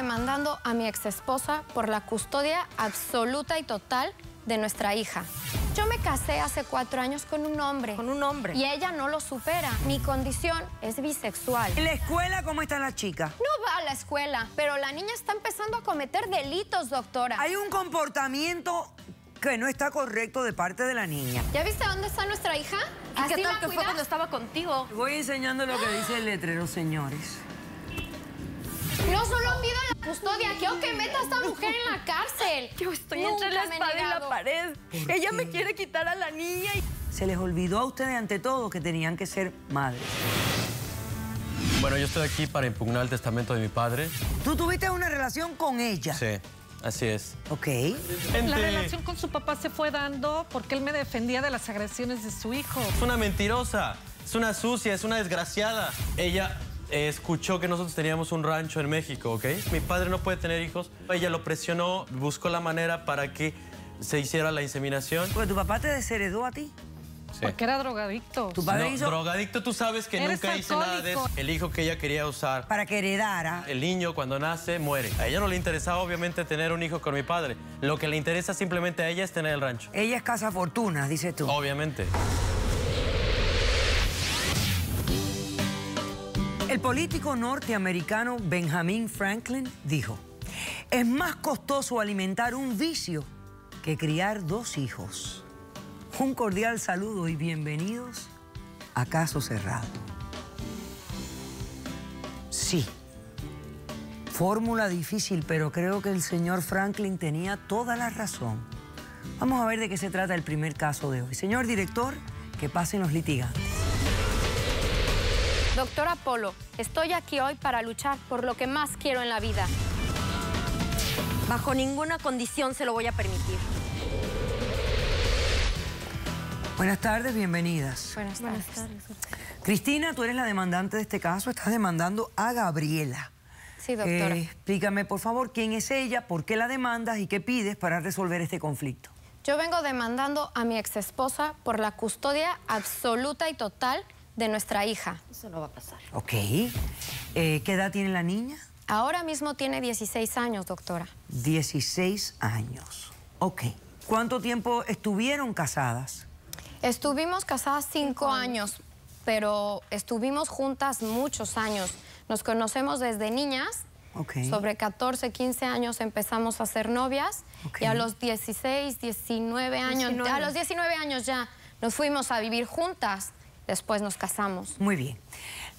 demandando a mi exesposa por la custodia absoluta y total de nuestra hija. Yo me casé hace 4 años con un hombre. ¿Con un hombre? Y ella no lo supera. Mi condición es bisexual. ¿En la escuela cómo está la chica? No va a la escuela, pero la niña está empezando a cometer delitos, doctora. Hay un comportamiento que no está correcto de parte de la niña. ¿Ya viste dónde está nuestra hija? ¿Y qué tal que fue cuidas? cuando estaba contigo? Voy enseñando lo que dice el letrero, señores. No solo pido la custodia, quiero que meta a esta mujer en la cárcel. Yo estoy Nunca entre la me he espada y la negado. pared. Ella me quiere quitar a la niña y... Se les olvidó a ustedes ante todo que tenían que ser madres. Bueno, yo estoy aquí para impugnar el testamento de mi padre. ¿Tú tuviste una relación con ella? Sí, así es. Ok. La relación con su papá se fue dando porque él me defendía de las agresiones de su hijo. Es una mentirosa, es una sucia, es una desgraciada. Ella escuchó que nosotros teníamos un rancho en México, ¿ok? Mi padre no puede tener hijos. Ella lo presionó, buscó la manera para que se hiciera la inseminación. Pues tu papá te desheredó a ti. Sí. Porque era drogadicto. Tu padre No, hizo drogadicto, tú sabes que Eres nunca hice nada de eso. alcohólico. El hijo que ella quería usar, para que heredara. el niño cuando nace muere. A ella no le interesaba obviamente tener un hijo con mi padre. Lo que le interesa simplemente a ella es tener el rancho. Ella es cazafortunas, dices tú. Obviamente. El político norteamericano Benjamin Franklin dijo: es más costoso alimentar un vicio que criar 2 hijos. Un cordial saludo y bienvenidos a Caso Cerrado. Sí, fórmula difícil, pero creo que el señor Franklin tenía toda la razón. Vamos a ver de qué se trata el primer caso de hoy. Señor director, que pasen los litigantes. Doctora Polo, estoy aquí hoy para luchar por lo que más quiero en la vida. Bajo ninguna condición se lo voy a permitir. Buenas tardes, bienvenidas. Buenas tardes. Cristina, tú eres la demandante de este caso. Estás demandando a Gabriela. Sí, doctora. Explícame, por favor, quién es ella, por qué la demandas y qué pides para resolver este conflicto. Yo vengo demandando a mi exesposa por la custodia absoluta y total de nuestra hija. Eso no va a pasar. Ok. ¿Qué edad tiene la niña? Ahora mismo tiene 16 años, doctora. 16 años. Ok. ¿Cuánto tiempo estuvieron casadas? Estuvimos casadas 5 años, pero estuvimos juntas muchos años. Nos conocemos desde niñas. Ok. Sobre 14, 15 años empezamos a ser novias. Ok. Y a los 16, 19 años, 19. a los 19 años ya nos fuimos a vivir juntas. Después nos casamos. Muy bien.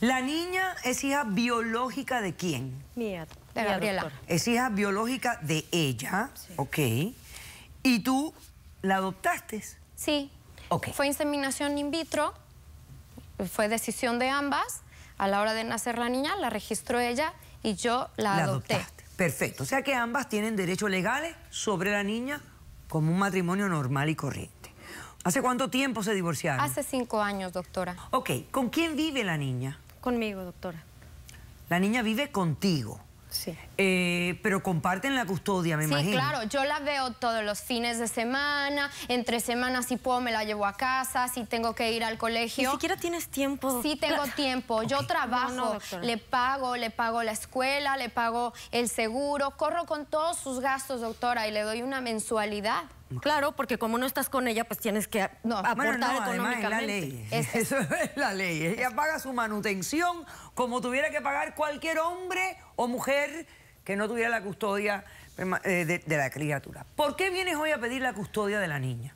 ¿La niña es hija biológica de quién? Mía, De Gabriela. doctora. Es hija biológica de ella. Sí. Ok. ¿Y tú la adoptaste? Sí. Ok. Fue inseminación in vitro. Fue decisión de ambas. A la hora de nacer la niña, la registró ella y yo la adopté. adoptaste. Perfecto. O sea que ambas tienen derechos legales sobre la niña como un matrimonio normal y corriente. ¿Hace cuánto tiempo se divorciaron? Hace 5 años, doctora. Ok. ¿Con quién vive la niña? Conmigo, doctora. La niña vive contigo. Sí. Pero comparten la custodia, me Sí, imagino. claro, yo la veo todos los fines de semana, entre semanas si puedo me la llevo a casa, si tengo que ir al colegio. Ni siquiera tienes tiempo. Sí tengo tiempo, yo trabajo, No, doctora. le pago la escuela, le pago el seguro, corro con todos sus gastos, doctora, y le doy una mensualidad. Claro, porque como no estás con ella, pues tienes que No. aportar Bueno, no, además es la económicamente. ley. Eso es la ley. Ella paga su manutención como tuviera que pagar cualquier hombre o mujer que no tuviera la custodia de la criatura. ¿Por qué vienes hoy a pedir la custodia de la niña?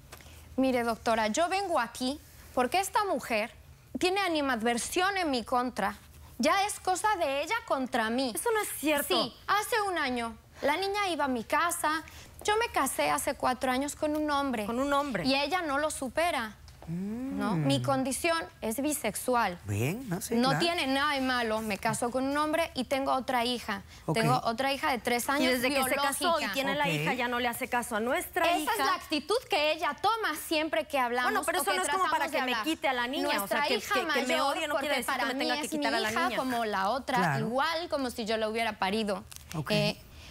Mire, doctora, yo vengo aquí porque esta mujer tiene animadversión en mi contra. Ya es cosa de ella contra mí. Eso no es cierto. Sí, hace un año la niña iba a mi casa. Yo me casé hace 4 años con un hombre. Con un hombre. Y ella no lo supera. ¿No? Mi condición es bisexual. Bien, no sé. No claro. tiene nada de malo. Me caso con un hombre y tengo otra hija. Ok. Tengo otra hija de 3 Y años desde que se casó y biológica. tiene la Ok. hija, ya no le hace caso a nuestra Esa hija. es la actitud que ella toma siempre que hablamos. Bueno, pero eso o que no es como para tratamos de que me hablar. quite a la niña, o sea, Nuestra que- hija que me mayor, odie no porque quiere decir que para me mí tenga que es mi quitar a la hija niña. como la otra, Claro. igual como si yo la hubiera parido. Ok.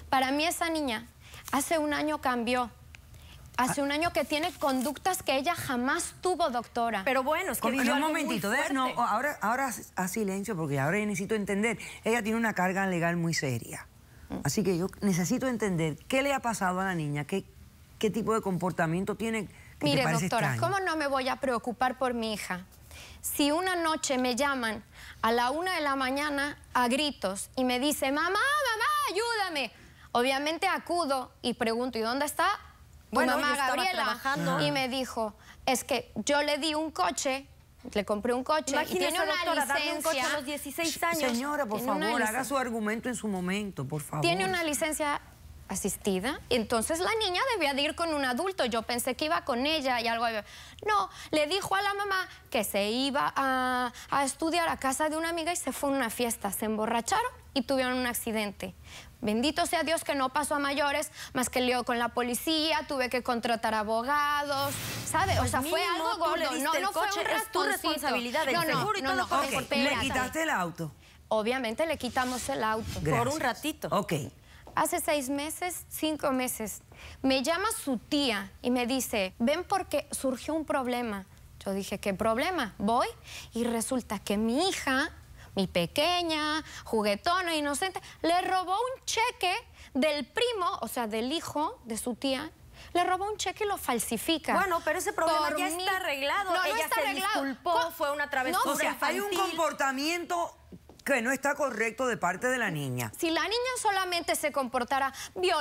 Para mí esa niña hace un año cambió. Hace un año que tiene conductas que ella jamás tuvo, doctora. Pero bueno, es que vivió Un algo muy momentito, fuerte. no, ahora haz silencio porque ahora necesito entender. Ella tiene una carga legal muy seria. Así que yo necesito entender qué le ha pasado a la niña, qué tipo de comportamiento tiene que Mire, te parece doctora, extraño. ¿cómo no me voy a preocupar por mi hija? Si una noche me llaman a la 1 de la mañana a gritos y me dice, mamá, ayúdame, obviamente acudo y pregunto, ¿y dónde está tu Bueno, mamá yo estaba Gabriela? trabajando. Y me dijo, es que yo le di un coche, le compré un coche y Imagínese, tiene una doctora, darle un coche licencia. a los 16 años. Señora, por Tiene una favor, haga licencia. su argumento en su momento, por favor. Tiene una licencia asistida, entonces la niña debía de ir con un adulto. Yo pensé que iba con ella y algo. No, le dijo a la mamá que se iba a estudiar a casa de una amiga y se fue a una fiesta. Se emborracharon y tuvieron un accidente. Bendito sea Dios que no pasó a mayores, más que lío con la policía, tuve que contratar abogados, ¿sabe? Pues o sea, fue mínimo, algo tú le gordo, diste no el fue coche, un es tu rasponcito. responsabilidad, el seguro y todo por Ok, por le pena. quitaste el auto. Obviamente le quitamos el auto. Por Gracias. un ratito. Ok. Hace 6 meses, 5 meses, me llama su tía y me dice, ven porque surgió un problema. Yo dije, ¿qué problema? Voy y resulta que mi hija, mi pequeña, juguetona, inocente, le robó un cheque del primo, o sea, del hijo de su tía. Le robó un cheque y lo falsifica. Bueno, pero ese problema Por ya mí. está arreglado. No, no Ella está se arreglado. disculpó, fue una travesura O sea, hay un infantil. comportamiento que no está correcto de parte de la niña. Si la niña solamente se comportara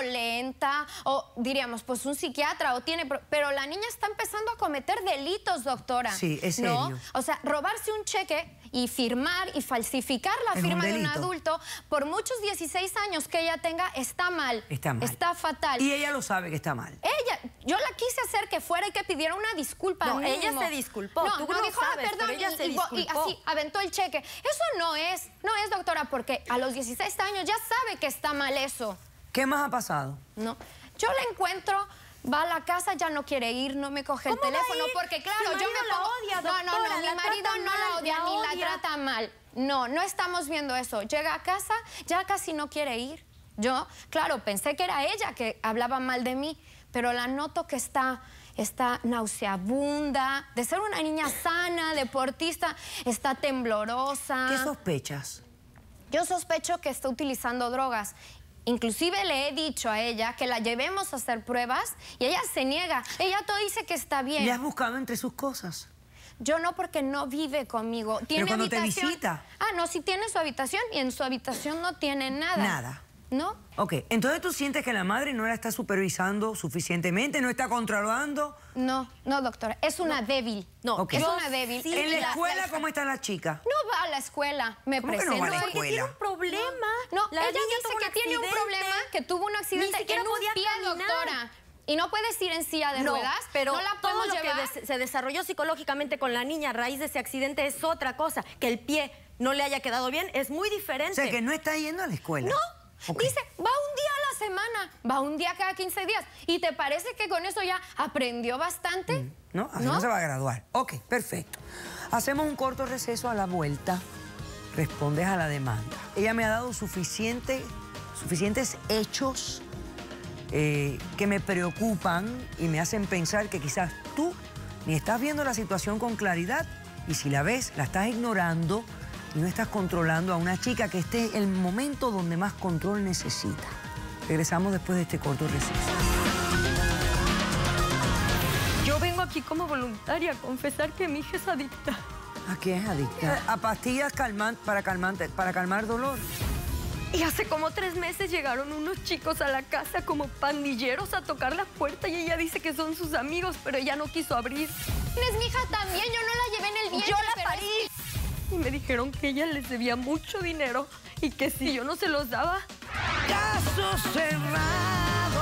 violenta o diríamos, pues un psiquiatra o tiene... Pero la niña está empezando a cometer delitos, doctora. Sí, es ¿no? serio. O sea, robarse un cheque y firmar y falsificar la Es un firma de un delito. adulto por muchos 16 años que ella tenga, está mal. Está mal. Está fatal. Y ella lo sabe que está mal. Yo la quise hacer que fuera y que pidiera una disculpa. No, ella mínimo. se disculpó. No, Tú no no dijo, sabes, perdón, pero ella se y disculpó. así aventó el cheque. Eso no es, doctora, porque a los 16 años ya sabe que está mal eso. ¿Qué más ha pasado? No, yo la encuentro, va a la casa, ya no quiere ir, no me coge el ¿Cómo va a teléfono, ir? porque claro, Su yo marido me la pongo... odia, No, doctora, mi la marido trata no mal, la odia la ni la odia. trata mal. No estamos viendo eso. Llega a casa, ya casi no quiere ir. Yo, claro, pensé que era ella que hablaba mal de mí, pero la noto que está nauseabunda, de ser una niña sana, deportista, está temblorosa. ¿Qué sospechas? Yo sospecho que está utilizando drogas. Inclusive le he dicho a ella que la llevemos a hacer pruebas y ella se niega. Ella todo dice que está bien. ¿Le has buscado entre sus cosas? Yo no, porque no vive conmigo. ¿Tiene Pero cuando te habitación? visita. Ah, no, sí tiene su habitación y en su habitación no tiene nada. Nada. ¿No? Ok, entonces tú sientes que la madre no la está supervisando suficientemente, no está controlando. No, doctora. Es una débil. No, Ok. Es una débil. sí, ¿En la escuela cómo está la chica? No va a la escuela. Me ¿Cómo que presento. no va a la y- escuela? Tiene un problema. No, La ella niña dice tuvo que un tiene un accidente. problema, que tuvo un accidente Ni siquiera en un podía pie, caminar. doctora. Y no puedes ir en silla de ruedas. pero no la todo podemos lo que llevar. se desarrolló psicológicamente con la niña a raíz de ese accidente es otra cosa. Que el pie no le haya quedado bien es muy diferente. O sea, que no está yendo a la escuela. No, Ok. dice, va un día a la semana, va un día cada 15 días. ¿Y te parece que con eso ya aprendió bastante? No, así no se va a graduar. Ok, perfecto. Hacemos un corto receso. A la vuelta respondes a la demanda. Ella me ha dado suficientes hechos que me preocupan y me hacen pensar que quizás tú ni estás viendo la situación con claridad y si la ves, la estás ignorando y no estás controlando a una chica que esté en el momento donde más control necesita. Regresamos después de este corto receso. Yo vengo aquí como voluntaria a confesar que mi hija es adicta. ¿A qué es adicta? A pastillas para calmar dolor. Y hace como 3 meses llegaron unos chicos a la casa como pandilleros a tocar la puerta y ella dice que son sus amigos, pero ella no quiso abrir. Es mi hija también, yo no la llevé en el vientre. Yo la pero parí. Y me dijeron que ella les debía mucho dinero y que si yo no se los daba... Caso cerrado.